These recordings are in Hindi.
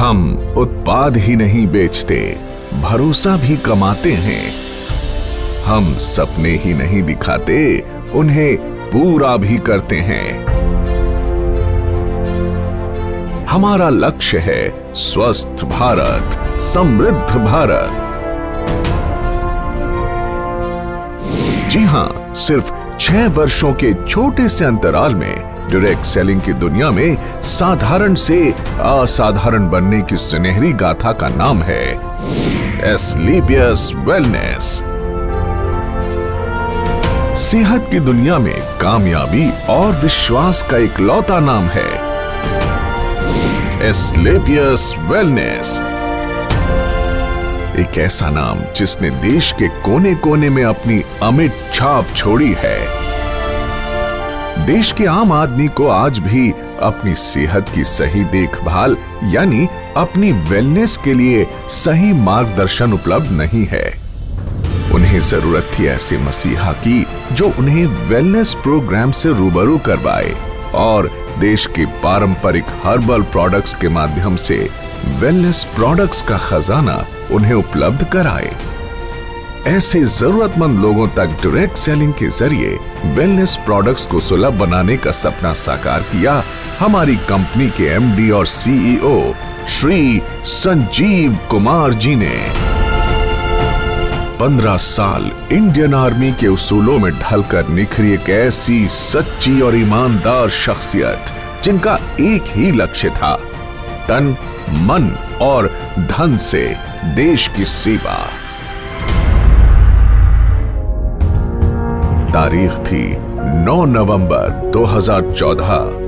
हम उत्पाद ही नहीं बेचते, भरोसा भी कमाते हैं। हम सपने ही नहीं दिखाते, उन्हें पूरा भी करते हैं। हमारा लक्ष्य है स्वस्थ भारत, समृद्ध भारत। जी हां, सिर्फ 6 वर्षों के छोटे से अंतराल में डायरेक्ट सेलिंग की दुनिया में साधारण से असाधारण बनने की सुनहरी गाथा का नाम है एस्क्लेपियस वेलनेस। सेहत की दुनिया में कामयाबी और विश्वास का इकलौता नाम है एस्क्लेपियस वेलनेस। एक ऐसा नाम जिसने देश के कोने कोने में अपनी अमिट छाप छोड़ी है। देश के आम आदमी को आज भी अपनी सेहत की सही देखभाल यानी अपनी वेलनेस के लिए सही मार्गदर्शन उपलब्ध नहीं है। उन्हें जरूरत थी ऐसे मसीहा की जो उन्हें वेलनेस प्रोग्राम से रूबरू करवाए और देश के पारंपरिक हर्बल प्रोडक्ट्स के माध्यम से वेलनेस प्रोडक्ट्स का खजाना उन्हें उपलब्ध कराए। ऐसे जरूरतमंद लोगों तक डायरेक्ट सेलिंग के जरिए वेलनेस प्रोडक्ट्स को सुलभ बनाने का सपना साकार किया हमारी कंपनी के एमडी और सीईओ श्री संजीव कुमार जी ने। 15 साल इंडियन आर्मी के उसूलों में ढलकर निखरी एक ऐसी सच्ची और ईमानदार शख्सियत जिनका एक ही लक्ष्य था, तन, मन और धन से देश की सेवा। तारीख थी 9 नवंबर 2014।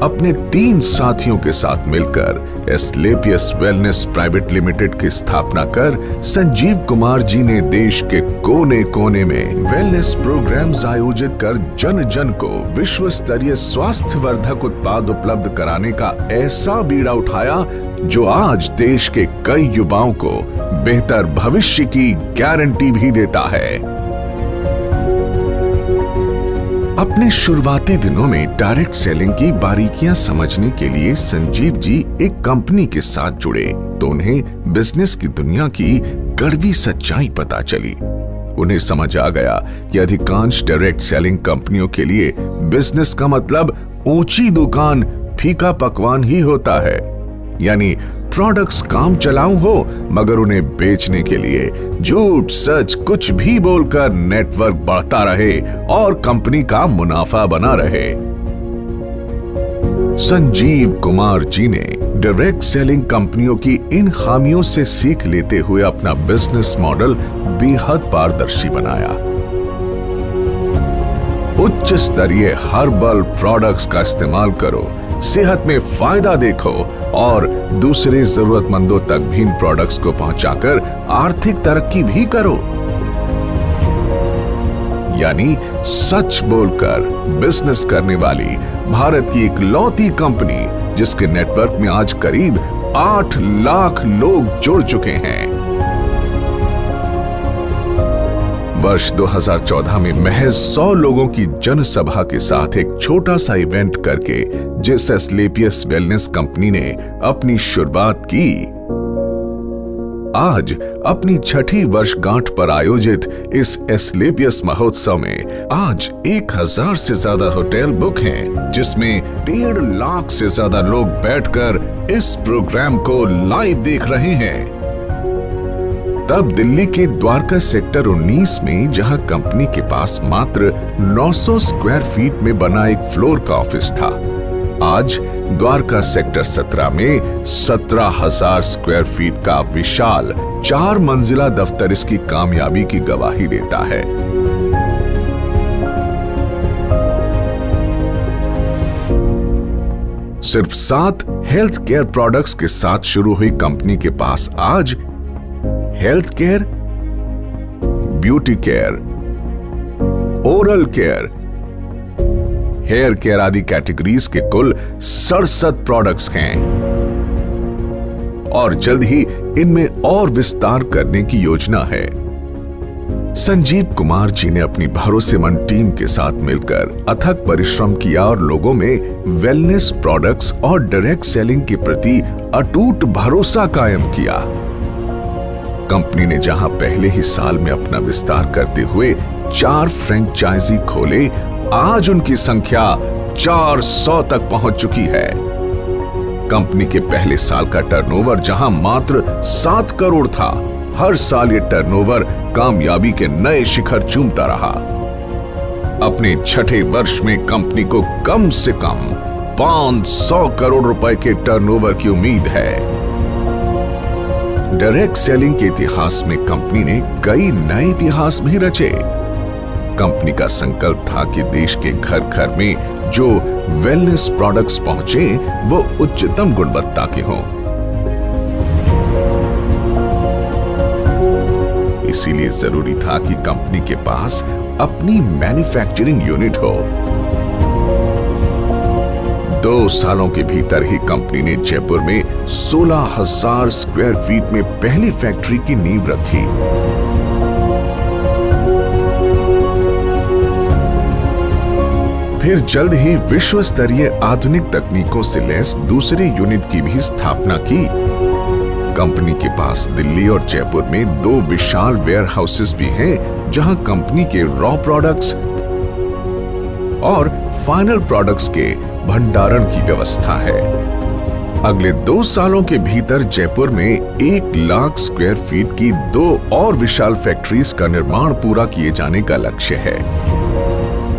अपने 3 साथियों के साथ मिलकर एस्क्लेपियस वेलनेस प्राइवेट लिमिटेड की स्थापना कर संजीव कुमार जी ने देश के कोने कोने में वेलनेस प्रोग्राम्स आयोजित कर जन जन को विश्व स्तरीय स्वास्थ्य वर्धक उत्पाद उपलब्ध कराने का ऐसा बीड़ा उठाया जो आज देश के कई युवाओं को बेहतर भविष्य की गारंटी भी देता है। अपने शुरुआती दिनों में डायरेक्ट सेलिंग की बारीकियां समझने के लिए संजीव जी एक कंपनी के साथ जुड़े तो उन्हें बिजनेस की दुनिया की कड़वी सच्चाई पता चली। उन्हें समझ आ गया कि अधिकांश डायरेक्ट सेलिंग कंपनियों के लिए बिजनेस का मतलब ऊंची दुकान, फीका पकवान ही होता है, यानी प्रोडक्ट्स काम चलाऊ हो मगर उन्हें बेचने के लिए झूठ सच कुछ भी बोलकर नेटवर्क बढ़ता रहे और कंपनी का मुनाफा बना रहे। संजीव कुमार जी ने डायरेक्ट सेलिंग कंपनियों की इन खामियों से सीख लेते हुए अपना बिजनेस मॉडल बेहद पारदर्शी बनाया। उच्च स्तरीय हर्बल प्रोडक्ट्स का इस्तेमाल करो, सेहत में फायदा देखो और दूसरे जरूरतमंदों तक भी इन प्रोडक्ट्स को पहुंचाकर आर्थिक तरक्की भी करो। यानी सच बोलकर बिजनेस करने वाली भारत की इकलौती कंपनी जिसके नेटवर्क में आज करीब 8 लाख लोग जुड़ चुके हैं। वर्ष 2014 में महज 100 लोगों की जनसभा के साथ एक छोटा सा इवेंट करके जिस एस्क्लेपियस वेलनेस कंपनी ने अपनी शुरुआत की, आज अपनी 6ठी वर्षगांठ पर आयोजित इस एस्क्लेपियस महोत्सव में आज 1000 से ज्यादा होटल बुक हैं, जिसमें 1.5 लाख से ज्यादा लोग बैठकर इस प्रोग्राम को लाइव देख रहे हैं। तब दिल्ली के द्वारका सेक्टर 19 में जहां कंपनी के पास मात्र 900 स्क्वायर फीट में बना एक फ्लोर का ऑफिस था, आज द्वारका सेक्टर 17 में 17,000 स्क्वायर फीट का विशाल 4 मंजिला दफ्तर इसकी कामयाबी की गवाही देता है। सिर्फ 7 हेल्थ केयर प्रोडक्ट्स के साथ शुरू हुई कंपनी के पास आज health care, beauty care, oral care, hair care आदि कैटेगरीज के कुल 67 प्रोडक्ट्स हैं और जल्द ही इनमें और विस्तार करने की योजना है। संजीव कुमार जी ने अपनी भरोसेमंद टीम के साथ मिलकर अथक परिश्रम किया और लोगों में वेलनेस प्रोडक्ट्स और डायरेक्ट सेलिंग के प्रति अटूट भरोसा कायम किया। कंपनी ने जहां पहले ही साल में अपना विस्तार करते हुए 4 फ्रेंचाइजी खोले, आज उनकी संख्या 400 तक पहुंच चुकी है। कंपनी के पहले साल का टर्नओवर जहां मात्र 7 करोड़ था, हर साल ये टर्नओवर कामयाबी के नए शिखर चूमता रहा। अपने छठे वर्ष में कंपनी को कम से कम 500 करोड़ रुपए के टर्नओवर की उम्मीद है। डायरेक्ट सेलिंग के इतिहास में कंपनी ने कई नए इतिहास भी रचे। कंपनी का संकल्प था कि देश के घर घर में जो वेलनेस प्रोडक्ट्स पहुंचे वो उच्चतम गुणवत्ता के हों। इसीलिए जरूरी था कि कंपनी के पास अपनी मैन्युफैक्चरिंग यूनिट हो। 2 सालों के भीतर ही कंपनी ने जयपुर में 16,000 स्क्वायर फीट में पहली फैक्ट्री की नींव रखी। फिर जल्द ही विश्व स्तरीय आधुनिक तकनीकों से लैस दूसरी यूनिट की भी स्थापना की। कंपनी के पास दिल्ली और जयपुर में 2 विशाल वेयर हाउसेस भी हैं, जहां कंपनी के रॉ प्रोडक्ट्स और फाइनल प्रोडक्ट्स के भंडारण की व्यवस्था है। अगले 2 सालों के भीतर जयपुर में 1 लाख स्क्वायर फीट की 2 और विशाल फैक्ट्रीज का निर्माण पूरा किए जाने का लक्ष्य है।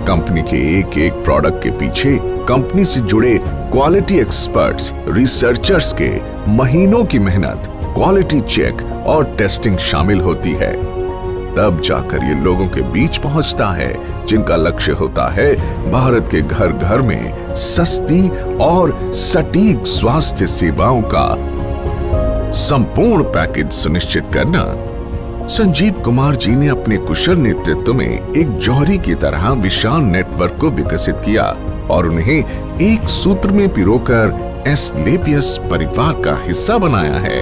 कंपनी के एक प्रोडक्ट के पीछे कंपनी से जुड़े क्वालिटी एक्सपर्ट्स, रिसर्चर्स के महीनों की मेहनत, क्वालिटी चेक और टेस्टिंग शामिल होती है। तब जाकर ये लोगों के बीच पहुंचता है, जिनका लक्ष्य होता है भारत के घर घर में सस्ती और सटीक स्वास्थ्य सेवाओं का संपूर्ण पैकेज सुनिश्चित करना। संजीव कुमार जी ने अपने कुशल नेतृत्व में एक जौहरी की तरह विशाल नेटवर्क को विकसित किया और उन्हें एक सूत्र में पिरोकर एस्क्लेपियस परिवार का हिस्सा बनाया है।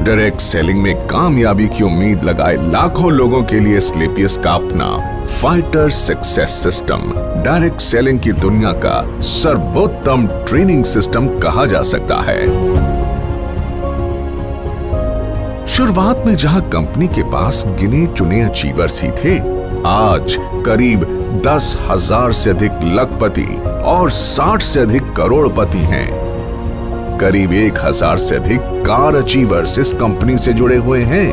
डायरेक्ट सेलिंग में कामयाबी की उम्मीद लगाए लाखों लोगों के लिए एस्क्लेपियस का अपना fighter success system direct selling की दुनिया का सर्वोत्तम ट्रेनिंग सिस्टम कहा जा सकता है। शुरुआत में जहां कंपनी के पास गिने चुने अचीवर्स ही थे, आज करीब 10,000 से अधिक लखपति और 60 से अधिक करोड़पति हैं। करीब 1,000 से अधिक कार अचीवर्स इस कंपनी से जुड़े हुए हैं,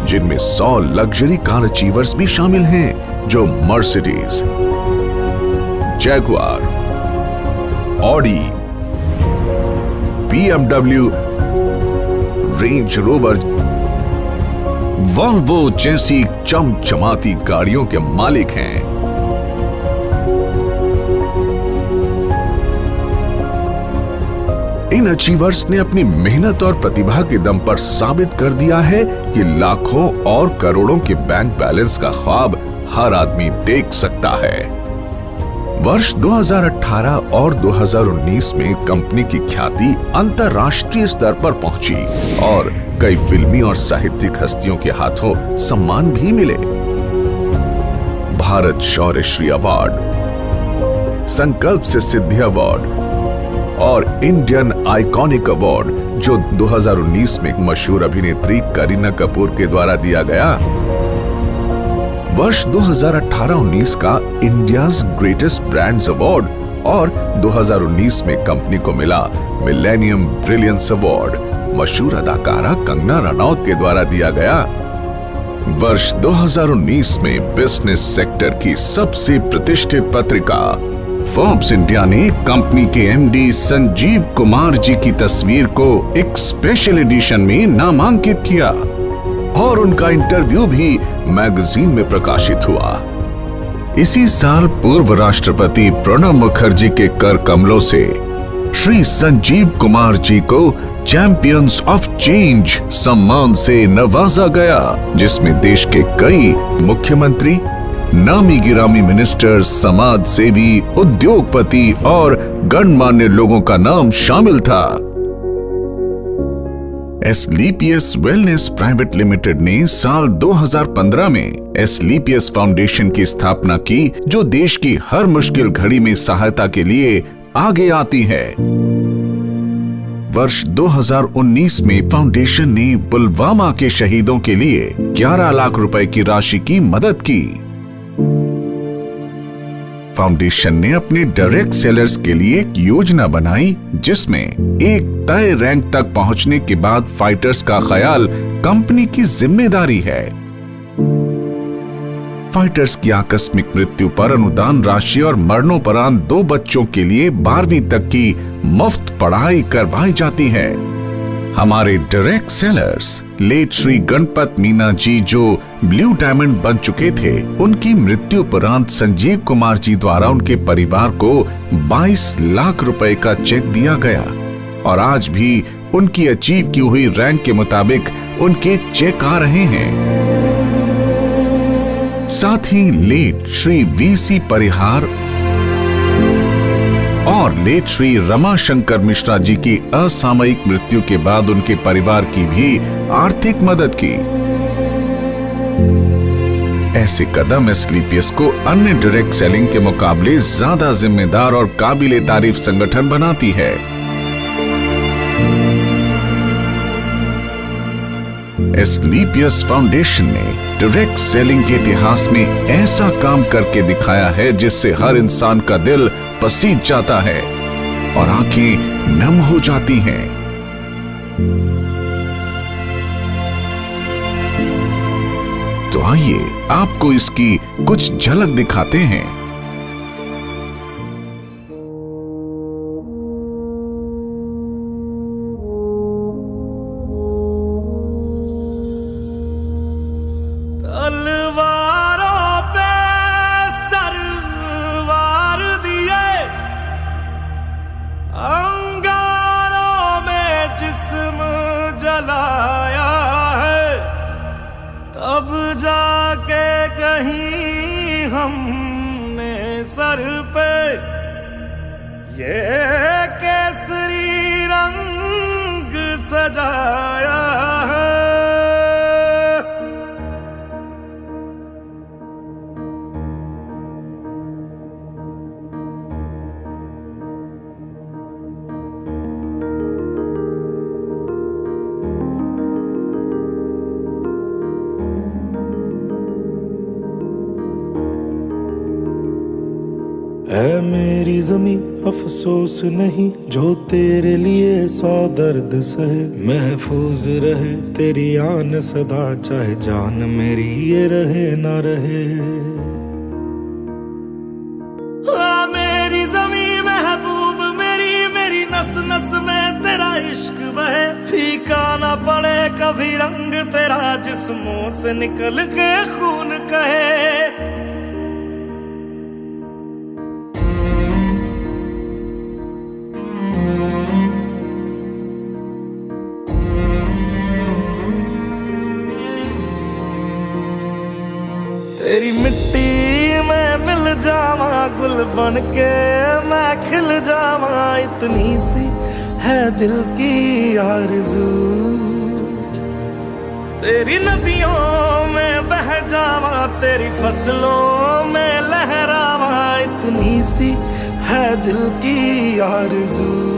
जिनमें 100 लग्जरी कार अचीवर्स भी शामिल हैं, जो Mercedes, Jaguar, Audi, BMW, range rover, Volvo जैसी चमचमाती गाड़ियों के मालिक हैं। इन अचीवर्स ने अपनी मेहनत और प्रतिभा के दम पर साबित कर दिया है कि लाखों और करोड़ों के बैंक बैलेंस का ख्वाब हर आदमी देख सकता है। वर्ष 2018 और 2019 में कंपनी की ख्याति अंतर्राष्ट्रीय स्तर पर पहुंची और कई फिल्मी और साहित्यिक हस्तियों के हाथों सम्मान भी मिले। भारत शौर्य श्री अवार्ड, संकल्प से सिद्धि अवार्ड और इंडियन आइकॉनिक अवार्ड, जो 2019 में मशहूर अभिनेत्री करीना कपूर के द्वारा दिया गया। वर्ष 2018-19 का इंडियाज ग्रेटेस्ट ब्रांड्स अवार्ड और 2019 में कंपनी को मिला मिलेनियम ब्रिलियंस अवार्ड मशहूर अदाकारा कंगना रनौत के द्वारा दिया गया। वर्ष 2019 में बिजनेस सेक्टर की सबसे प्रतिष्ठित पत्रिका फोर्ब्स इंडिया ने कंपनी के एमडी संजीव कुमार जी की तस्वीर को एक स्पेशल एडिशन में नामांकित किया और उनका इंटरव्यू भी मैगजीन में प्रकाशित हुआ। इसी साल पूर्व राष्ट्रपति प्रणब मुखर्जी के कर कमलों से श्री संजीव कुमार जी को चैंपियंस ऑफ चेंज सम्मान से नवाजा गया, जिसमें देश के कई मुख्यमंत्री, नामी गिरामी मिनिस्टर, समाज सेवी, उद्योगपति और गणमान्य लोगों का नाम शामिल था। एसलीपीएस वेलनेस प्राइवेट लिमिटेड ने साल 2015 में एसलीपीएस फाउंडेशन की स्थापना की, जो देश की हर मुश्किल घड़ी में सहायता के लिए आगे आती है। वर्ष 2019 में फाउंडेशन ने पुलवामा के शहीदों के लिए 11 लाख रुपए की राशि की मदद की। फाउंडेशन ने अपने डायरेक्ट सेलर्स के लिए एक योजना बनाई, जिसमें एक तय रैंक तक पहुंचने के बाद फाइटर्स का ख्याल कंपनी की जिम्मेदारी है। फाइटर्स की आकस्मिक मृत्यु पर अनुदान राशि और मरणोपरांत 2 बच्चों के लिए 12वीं तक की मुफ्त पढ़ाई करवाई जाती है। हमारे direct sellers late Shri Ganpat Meena ji, जो ब्लू डायमंड बन चुके थे, उनकी मृत्यु उपरांत संजीव कुमार जी द्वारा उनके परिवार को 22 लाख रुपए का चेक दिया गया और आज भी उनकी अचीव की हुई रैंक के मुताबिक उनके चेक आ रहे हैं। साथ ही लेट श्री वीसी परिहार और लेट श्री रमाशंकर मिश्रा जी की असामयिक मृत्यु के बाद उनके परिवार की भी आर्थिक मदद की। ऐसे कदम एसलीपीएस को अन्य डायरेक्ट सेलिंग के मुकाबले ज्यादा जिम्मेदार और काबिले तारीफ संगठन बनाती है। एसलीपीएस फाउंडेशन ने डायरेक्ट सेलिंग के इतिहास में ऐसा काम करके दिखाया है जिससे हर इंसान का दिल पसीज जाता है और आंखें नम हो जाती हैं। तो आइए आपको इसकी कुछ झलक दिखाते हैं। तब जाके कहीं हमने सर पे ये केसरी रंग सजाया है। है मेरी ज़मीं अफसोस नहीं, जो तेरे लिए 100 दर्द सहे। महफूज रहे तेरी आन सदा, चाहे जान मेरी ये रहे ना रहे। मेरी ज़मीं महबूब मेरी नस नस में तेरा इश्क बहे। फीका ना पड़े कभी रंग तेरा, जिस्मों से निकल के खून कहे। तेरी मिट्टी में मिल जावा, गुल बन के मैं खिल जावा। इतनी सी है दिल की आरज़ू, तेरी नदियों में बह जावा, तेरी फसलों में लहरावा। इतनी सी है दिल की आरज़ू।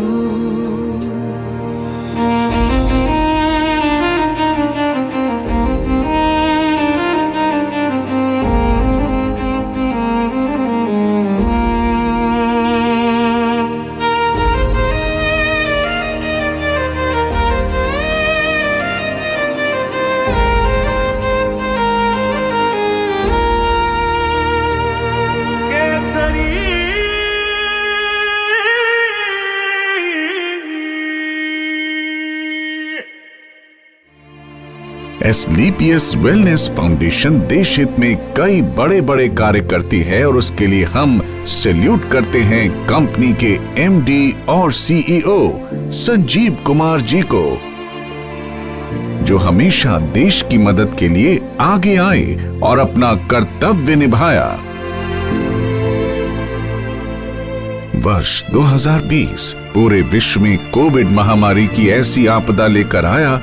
एसलीपीएस वेलनेस फाउंडेशन देश हित में कई बड़े बड़े कार्य करती है और उसके लिए हम सैल्यूट करते हैं कंपनी के एमडी और सीईओ संजीव कुमार जी को, जो हमेशा देश की मदद के लिए आगे आए और अपना कर्तव्य निभाया। वर्ष 2020 पूरे विश्व में कोविड महामारी की ऐसी आपदा लेकर आया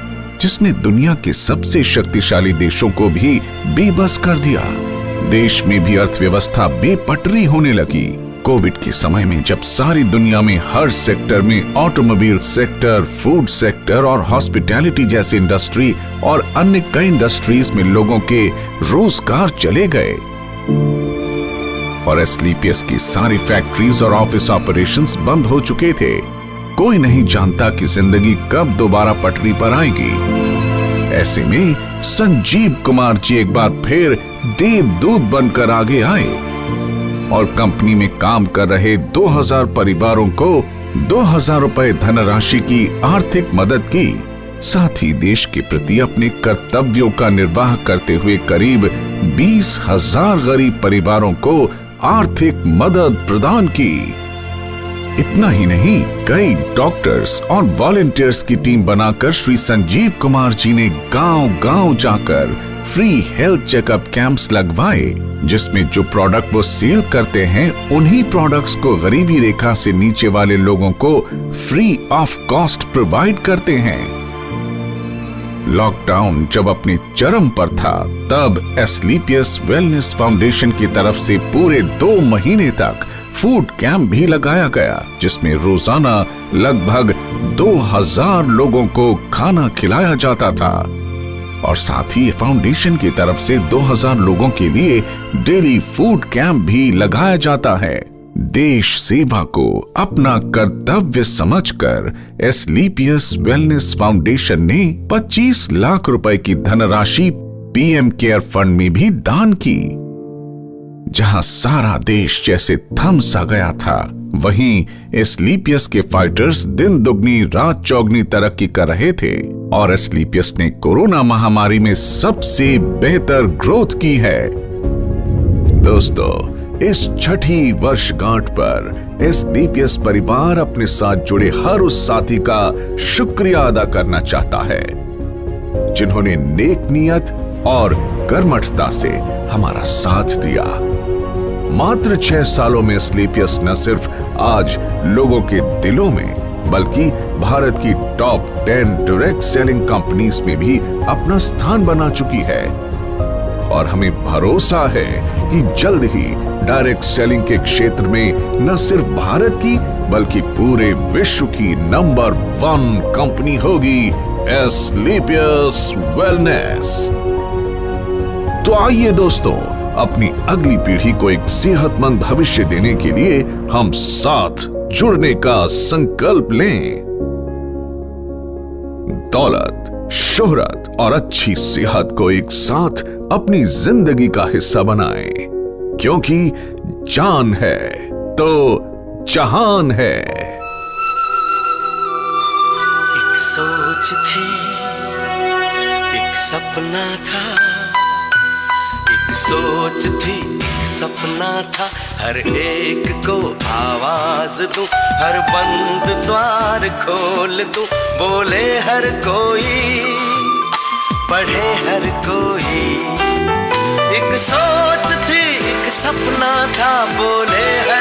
जिसने दुनिया के सबसे शक्तिशाली देशों को भी बेबस कर दिया। देश में भी अर्थव्यवस्था बेपटरी होने लगी। कोविड के समय में जब सारी दुनिया में हर सेक्टर में, ऑटोमोबाइल सेक्टर, फूड सेक्टर और हॉस्पिटैलिटी जैसी इंडस्ट्री और अन्य कई इंडस्ट्रीज में लोगों के रोजगार चले गए और एस्क्लेपियस की सारी फैक्ट्रीज और ऑफिस ऑपरेशंस बंद हो चुके थे। कोई नहीं जानता कि जिंदगी कब दोबारा पटरी पर आएगी। ऐसे में संजीव कुमार जी एक बार फिर देवदूत बनकर आगे आए और कंपनी में काम कर रहे 2000 परिवारों को 2000 रुपए धनराशि की आर्थिक मदद की। साथ ही देश के प्रति अपने कर्तव्यों का निर्वाह करते हुए करीब 20,000 गरीब परिवारों को आर्थिक मदद प्रदान की। इतना ही नहीं, कई डॉक्टर्स और वॉलंटियर्स की टीम बनाकर श्री संजीव कुमार जी ने गांव-गांव जाकर फ्री हेल्थ चेकअप कैंप्स लगवाए, जिसमें जो प्रोडक्ट वो सेल करते हैं उन्हीं प्रोडक्ट्स को गरीबी रेखा से नीचे वाले लोगों को फ्री ऑफ कॉस्ट प्रोवाइड करते हैं। लॉकडाउन जब अपने चरम पर था, तब एस्क्लेपियस वेलनेस फाउंडेशन की तरफ से पूरे 2 महीने तक फूड कैंप भी लगाया गया, जिसमें रोजाना लगभग 2000 लोगों को खाना खिलाया जाता था और साथ ही फाउंडेशन की तरफ से 2000 लोगों के लिए डेली फूड कैंप भी लगाया जाता है। देश सेवा को अपना कर्तव्य समझकर एस्क्लेपियस वेलनेस फाउंडेशन ने 25 लाख रुपए की धनराशि पीएम केयर फंड में भी दान की। जहां सारा देश जैसे थम सा गया था, वहीं एस्क्लेपियस के फाइटर्स दिन दुगनी रात चौगनी तरक्की कर रहे थे और एस्क्लेपियस ने कोरोना महामारी में सबसे बेहतर ग्रोथ की है। दोस्तों, इस छठी वर्षगांठ पर एस्क्लेपियस परिवार अपने साथ जुड़े हर उस साथी का शुक्रिया अदा करना चाहता है जिन्होंने नेक नियत और कर्मठता से हमारा साथ दिया। मात्र 6 सालों में एस्क्लेपियस न सिर्फ आज लोगों के दिलों में, बल्कि भारत की टॉप 10 डायरेक्ट सेलिंग कंपनीज में भी अपना स्थान बना चुकी है और हमें भरोसा है कि जल्द ही डायरेक्ट सेलिंग के क्षेत्र में न सिर्फ भारत की बल्कि पूरे विश्व की नंबर 1 कंपनी होगी एस्क्लेपियस वेलनेस। तो आइए दोस्तों, अपनी अगली पीढ़ी को एक सेहतमंद भविष्य देने के लिए हम साथ जुड़ने का संकल्प लें। दौलत, शोहरत और अच्छी सेहत को एक साथ अपनी जिंदगी का हिस्सा बनाएं, क्योंकि जान है तो जहान है। एक सोच थी, एक सपना था, एक सोच थी, एक सपना था, हर एक को आवाज दूं, हर बंद द्वार खोल दूं, बोले हर कोई, पढ़े हर कोई। एक सोच थी, एक सपना था, बोले हर